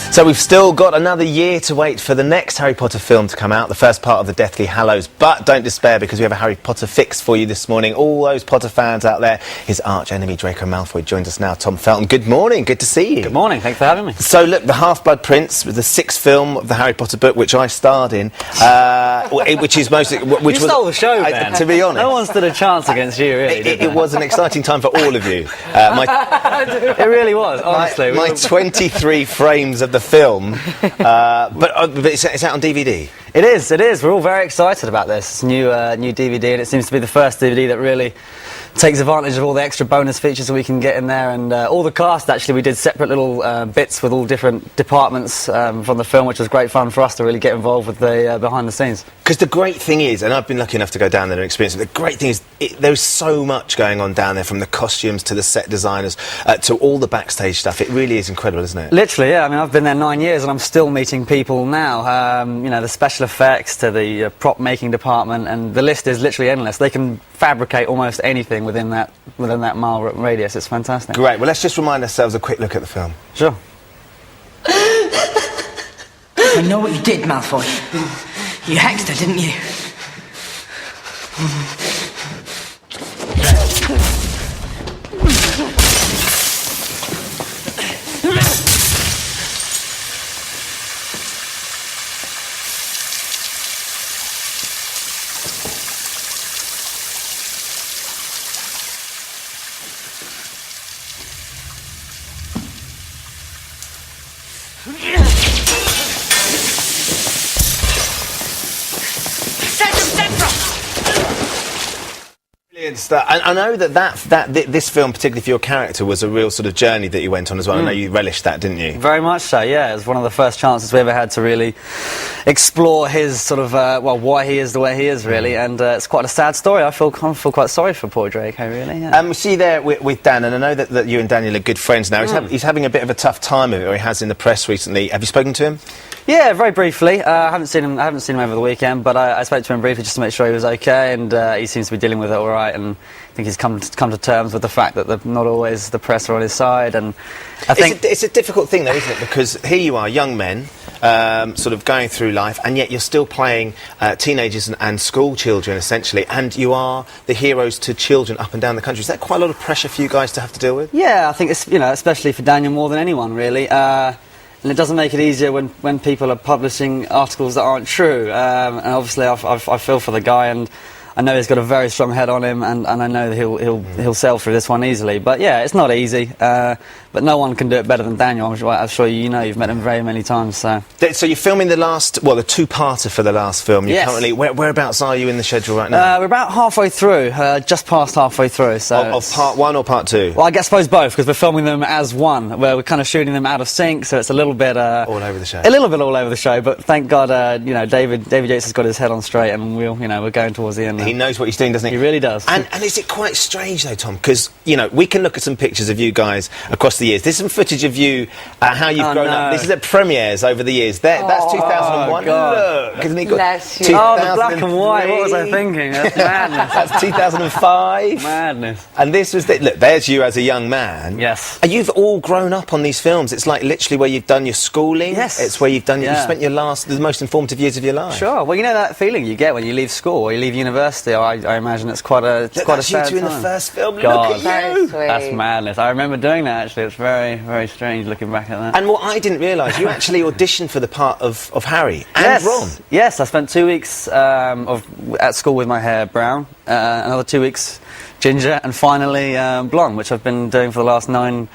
So we've still got another year to wait for the next Harry Potter film to come out, the first part of the Deathly Hallows. But don't despair, because we have a Harry Potter fix for you this morning. All those Potter fans out there, his arch enemy Draco Malfoy joins us now. Tom Felton, good morning, good to see you. Good morning, thanks for having me. So look, The Half-Blood Prince was the sixth film of the Harry Potter book, which I starred in, which is mostly... You stole the show, Ben. To be honest. No one stood a chance against you, really, It was an exciting time for all of you. It really was, honestly. My 23 frames of the film, but it's out on DVD. It is. We're all very excited about this. It's new DVD, and it seems to be the first DVD that really takes advantage of all the extra bonus features that we can get in there, and all the cast, actually, we did separate little bits with all different departments from the film, which was great fun for us to really get involved with the behind the scenes. Because the great thing is, and I've been lucky enough to go down there and experience it, the great thing is there's so much going on down there, from the costumes to the set designers to all the backstage stuff. It really is incredible, isn't it? Literally, yeah. I mean, I've been there 9 years and I'm still meeting people now. You know, the special effects to the prop making department, and the list is literally endless. They can fabricate almost anything within that mile radius. It's fantastic. Great. Well, let's just remind ourselves a quick look at the film. Sure. I know what you did, Malfoy. You hexed her, didn't you? Brilliant stuff. I know that this film, particularly for your character, was a real sort of journey that you went on as well. I know you relished that, didn't you? Very much so, yeah. It was one of the first chances we ever had to really explore his sort of, well, why he is the way he is, really, and it's quite a sad story. I feel quite sorry for poor Draco, really, yeah. We see there with Dan, and I know that you and Daniel are good friends now. He's having a bit of a tough time of it, or he has in the press recently. Have you spoken to him? Yeah, very briefly. I haven't seen him over the weekend, but I spoke to him briefly just to make sure he was okay, and he seems to be dealing with it all right. And I think he's come to terms with the fact that not always the press are on his side. And I think it's a difficult thing, though, isn't it? Because here you are, young men, sort of going through life, and yet you're still playing teenagers and school children, essentially, and you are the heroes to children up and down the country. Is that quite a lot of pressure for you guys to have to deal with? Yeah, I think it's, you know, especially for Daniel more than anyone, really. And it doesn't make it easier when people are publishing articles that aren't true. And obviously, I feel for the guy, and I know he's got a very strong head on him, and I know that he'll sail through this one easily. But yeah, it's not easy. But no one can do it better than Daniel. I'm sure you know. You've met him very many times. So you're filming the two-parter for the last film. You're currently, whereabouts are you in the schedule right now? We're about halfway through, just past halfway through. So of part one or part two? Well, I suppose both, because we're filming them as one. Where we're kind of shooting them out of sync, so it's a little bit all over the show. A little bit all over the show, but thank God, you know, David Yates has got his head on straight, and we're going towards the end now. He knows what he's doing, doesn't he? He really does. And is it quite strange though, Tom? Because you know, we can look at some pictures of you guys across the years. There's some footage of you, how you've grown up. This is at premieres over the years. That's 2001. Look, isn't he good? Oh, the black and white. What was I thinking? That's madness. That's 2005. Madness. And this was look. There's you as a young man. Yes. And you've all grown up on these films. It's like literally where you've done your schooling. Yes. It's where you've done. You've spent the most informative years of your life. Sure. Well, you know that feeling you get when you leave school or you leave university. Or I imagine it's quite a sad time. You in the first film. God, look at you. That's madness. I remember doing that. Actually, it's very, very strange looking back at that. And what I didn't realise, you actually auditioned for the part of Harry and Ron. Yes, I spent 2 weeks at school with my hair brown, another 2 weeks ginger, and finally blonde, which I've been doing for the last nine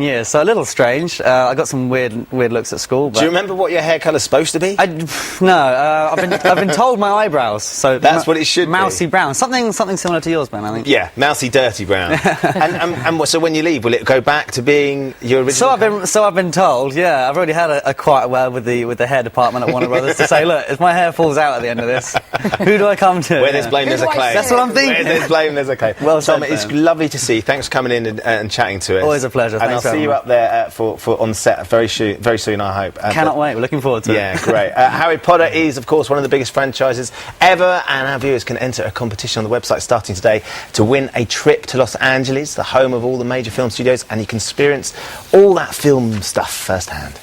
years, so a little strange. I got some weird looks at school. But do you remember what your hair colour's supposed to be? No, I've been told my eyebrows. So that's what it should mousy be. brown, something similar to yours, Ben. I think. Yeah, mousy, dirty brown. and so when you leave, will it go back to being your original? So I've been told. Yeah, I've already had a quite well with the hair department at Warner Brothers to say, look, if my hair falls out at the end of this, who do I come to? Where there's blame, there's a claim. That's what I'm thinking. Where there's blame, there's a claim. Well, Tom, it's lovely to see you. Thanks for coming in and chatting to us. Always a pleasure. And I'll see you up there for on set very soon, I hope. Cannot wait. We're looking forward to it. Yeah, great. Harry Potter is, of course, one of the biggest franchises ever, and our viewers can enter a competition on the website starting today to win a trip to Los Angeles, the home of all the major film studios, and you can experience all that film stuff firsthand.